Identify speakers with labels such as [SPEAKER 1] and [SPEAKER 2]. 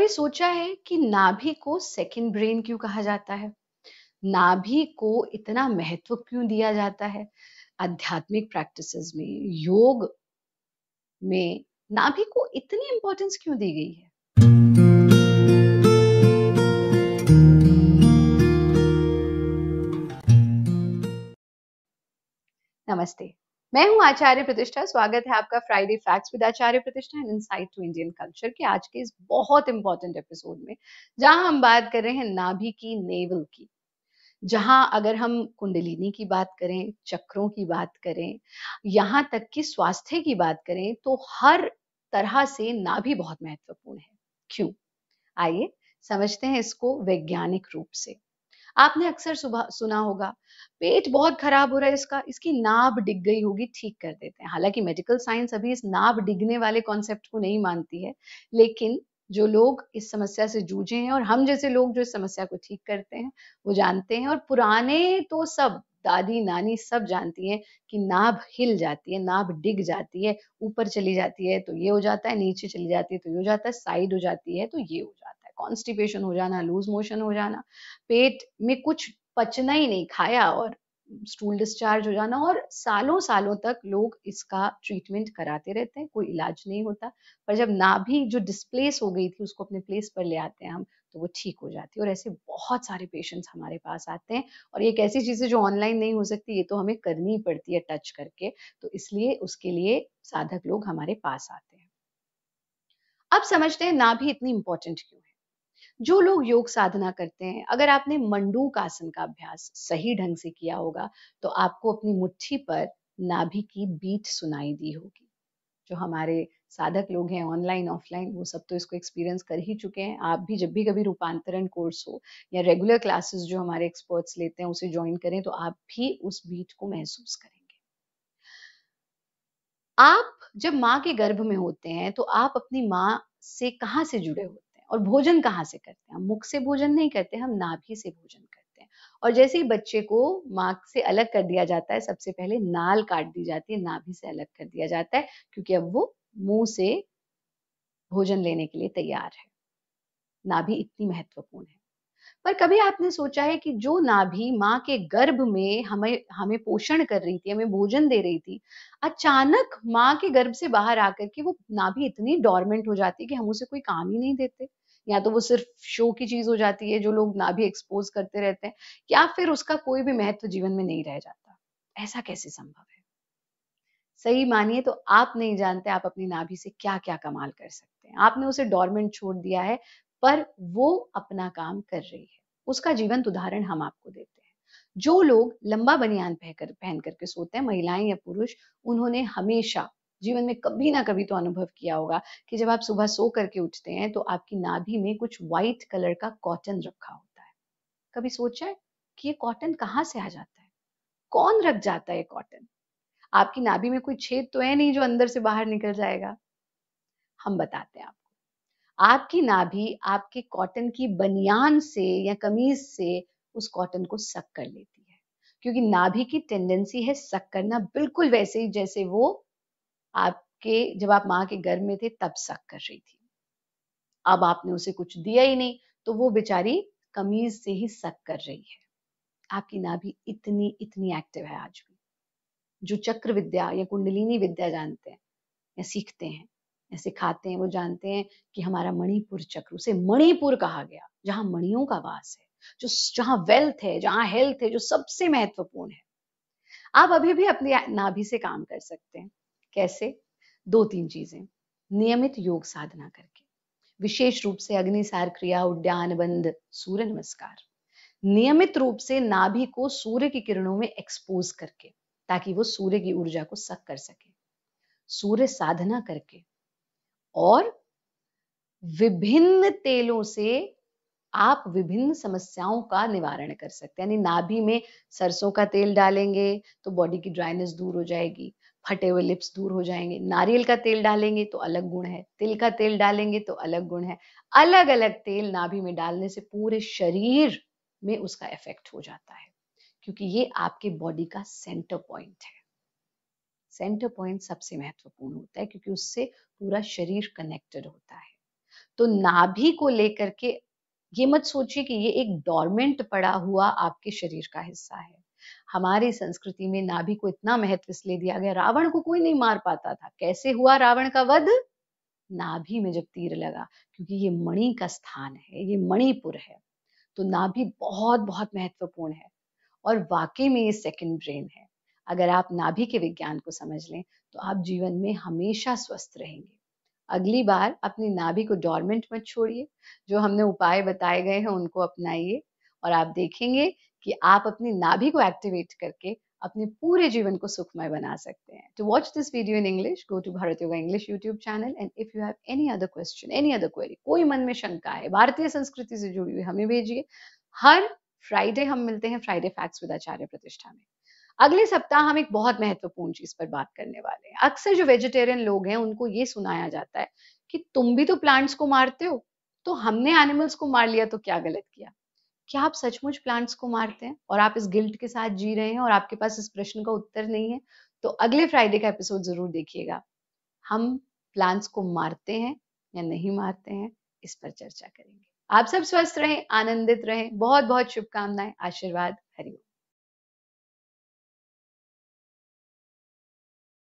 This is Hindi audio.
[SPEAKER 1] कभी सोचा है कि नाभि को सेकंड ब्रेन क्यों कहा जाता है? नाभि को इतना महत्व क्यों दिया जाता है? आध्यात्मिक प्रैक्टिसेस में, योग में नाभि को इतनी इम्पोर्टेंस क्यों दी गई है? नमस्ते, मैं हूं आचार्य प्रतिष्ठा। स्वागत है आपका Friday facts with Acharya Pratishtha and insight to Indian culture के आज के इस बहुत इंपॉर्टेंट एपिसोड में, जहां हम बात कर रहे हैं नाभि की, नेवल की। जहां अगर हम कुंडलिनी की बात करें, चक्रों की बात करें, यहाँ तक कि स्वास्थ्य की बात करें, तो हर तरह से नाभि बहुत महत्वपूर्ण है। क्यों? आइए समझते हैं इसको वैज्ञानिक रूप से। आपने अक्सर सुबह सुना होगा, पेट बहुत खराब हो रहा है, इसकी नाभ डिग गई होगी, ठीक कर देते हैं। हालांकि मेडिकल साइंस अभी इस नाभ डिगने वाले कॉन्सेप्ट को नहीं मानती है, लेकिन जो लोग इस समस्या से जूझे हैं और हम जैसे लोग जो इस समस्या को ठीक करते हैं, वो जानते हैं। और पुराने तो सब दादी नानी सब जानती हैं कि नाभ हिल जाती है, नाभ डिग जाती है, ऊपर चली जाती है तो ये हो जाता है, नीचे चली जाती है तो ये हो जाता है, साइड हो जाती है तो ये हो जाता है। कॉन्स्टिपेशन हो जाना, लूज मोशन हो जाना, पेट में कुछ पचना ही नहीं, खाया और स्टूल डिस्चार्ज हो जाना, और सालों सालों तक लोग इसका ट्रीटमेंट कराते रहते हैं, कोई इलाज नहीं होता। पर जब नाभि जो डिस्प्लेस हो गई थी उसको अपने प्लेस पर ले आते हैं हम, तो वो ठीक हो जाती है। और ऐसे बहुत सारे पेशेंट्स हमारे पास आते हैं, और ये एक ऐसी चीज है जो ऑनलाइन नहीं हो सकती, ये तो हमें करनी पड़ती है टच करके। तो इसलिए उसके लिए साधक लोग हमारे पास आते हैं। अब समझते हैं नाभि इतनी इंपॉर्टेंट क्यों है। जो लोग योग साधना करते हैं, अगर आपने मंडूक आसन का अभ्यास सही ढंग से किया होगा, तो आपको अपनी मुट्ठी पर नाभि की बीट सुनाई दी होगी। जो हमारे साधक लोग हैं ऑनलाइन ऑफलाइन, वो सब तो इसको एक्सपीरियंस कर ही चुके हैं। आप भी जब भी कभी रूपांतरण कोर्स हो या रेगुलर क्लासेस जो हमारे एक्सपर्ट्स लेते हैं उसे ज्वाइन करें, तो आप भी उस बीट को महसूस करेंगे। आप जब माँ के गर्भ में होते हैं, तो आप अपनी माँ से कहाँ से जुड़े होते हैं और भोजन कहाँ से करते हैं? हम मुख से भोजन नहीं करते, हम नाभि से भोजन करते हैं। और जैसे ही बच्चे को माँ से अलग कर दिया जाता है, सबसे पहले नाल काट दी जाती है, नाभि से अलग कर दिया जाता है, क्योंकि अब वो मुंह से भोजन लेने के लिए तैयार है। नाभि इतनी महत्वपूर्ण है। पर कभी आपने सोचा है कि जो नाभि माँ के गर्भ में हमें हमें पोषण कर रही थी, हमें भोजन दे रही थी, अचानक माँ के गर्भ से बाहर आकर के वो नाभि इतनी डोरमेंट हो जाती है कि हम उसे कोई काम ही नहीं देते। या तो वो सिर्फ शो की चीज हो जाती है, जो लोग नाभि एक्सपोज करते रहते हैं, या फिर उसका कोई भी महत्व जीवन में नहीं रह जाता। ऐसा कैसे संभव है? सही मानिए तो आप नहीं जानते आप अपनी नाभि से क्या क्या कमाल कर सकते हैं। आपने उसे डोरमेंट छोड़ दिया है, पर वो अपना काम कर रही है। उसका जीवंत उदाहरण हम आपको देते हैं। जो लोग लंबा बनियान पहन करके सोते हैं, महिलाएं या पुरुष, उन्होंने हमेशा जीवन में कभी ना कभी तो अनुभव किया होगा कि जब आप सुबह सो करके उठते हैं, तो आपकी नाभि में कुछ व्हाइट कलर का कॉटन रखा होता है। कभी सोचा है कि ये कॉटन कहाँ से आ जाता है? कौन रख जाता है कॉटन? आपकी नाभि में कोई छेद तो है नहीं जो अंदर से बाहर निकल जाएगा। हम बताते हैं आपको। आपकी नाभि आपके कॉटन की बनियान से या कमीज से उस कॉटन को सक कर लेती है, क्योंकि नाभि की टेंडेंसी है सक करना, बिल्कुल वैसे ही जैसे वो आपके जब आप माँ के गर्भ में थे तब सक कर रही थी। अब आपने उसे कुछ दिया ही नहीं, तो वो बेचारी कमीज से ही सक कर रही है। आपकी नाभि इतनी इतनी एक्टिव है आज भी। जो चक्र विद्या या कुंडलिनी विद्या जानते हैं या सीखते हैं या सिखाते हैं, वो जानते हैं कि हमारा मणिपुर चक्र, उसे मणिपुर कहा गया, जहां मणियों का वास है, जो जहां वेल्थ है, जहां हेल्थ है, जो सबसे महत्वपूर्ण है। आप अभी भी अपनी नाभि से काम कर सकते हैं। कैसे? दो तीन चीजें। नियमित योग साधना करके, विशेष रूप से अग्निसार क्रिया, उद्यान बंद, सूर्य नमस्कार। नियमित रूप से नाभि को सूर्य की किरणों में एक्सपोज करके, ताकि वो सूर्य की ऊर्जा को सक कर सके। सूर्य साधना करके, और विभिन्न तेलों से आप विभिन्न समस्याओं का निवारण कर सकते हैं। यानी नाभि में सरसों का तेल डालेंगे तो बॉडी की ड्राइनेस दूर हो जाएगी, फटे हुए लिप्स दूर हो जाएंगे। नारियल का तेल डालेंगे तो अलग गुण है, तिल का तेल डालेंगे तो अलग गुण है। अलग अलग तेल नाभि में डालने से पूरे शरीर में उसका इफेक्ट हो जाता है, क्योंकि ये आपके बॉडी का सेंटर पॉइंट है। सेंटर पॉइंट सबसे महत्वपूर्ण होता है, क्योंकि उससे पूरा शरीर कनेक्टेड होता है। तो नाभि को लेकर के ये मत सोचिए कि ये एक डोरमेंट पड़ा हुआ आपके शरीर का हिस्सा है। हमारी संस्कृति में नाभि को इतना महत्व इसलिए दिया गया, रावण को कोई नहीं मार पाता था। कैसे हुआ रावण का वध? नाभि में जब तीर लगा, क्योंकि ये मणि का स्थान है, ये मणिपुर है। तो नाभि बहुत बहुत महत्वपूर्ण है और वाकई में ये सेकंड ब्रेन है। अगर आप नाभि के विज्ञान को समझ लें तो आप जीवन में हमेशा स्वस्थ रहेंगे। अगली बार अपनी नाभि को डोरमेंट मत छोड़िए। जो हमने उपाय बताए गए हैं उनको अपनाइए और आप देखेंगे कि आप अपनी नाभि को एक्टिवेट करके अपने पूरे जीवन को सुखमय बना सकते हैं। To watch this video in English, go to Bharat yoga English YouTube channel and if you have any other question, any other query, कोई मन में शंका है भारतीय संस्कृति से जुड़ी हुई, हमें भेजिए। हर फ्राइडे हम मिलते हैं फ्राइडे फैक्ट्स विद आचार्य प्रतिष्ठा में। अगले सप्ताह हम एक बहुत महत्वपूर्ण चीज पर बात करने वाले हैं। अक्सर जो वेजिटेरियन लोग हैं उनको ये सुनाया जाता है कि तुम भी तो प्लांट्स को मारते हो, तो हमने एनिमल्स को मार लिया तो क्या गलत किया? क्या आप सचमुच प्लांट्स को मारते हैं और आप इस गिल्ट के साथ जी रहे हैं और आपके पास इस प्रश्न का उत्तर नहीं है? तो अगले फ्राइडे का एपिसोड जरूर देखिएगा। हम प्लांट्स को मारते हैं या नहीं मारते हैं, इस पर चर्चा करेंगे। आप सब स्वस्थ रहें, आनंदित रहें। बहुत बहुत शुभकामनाएं, आशीर्वाद।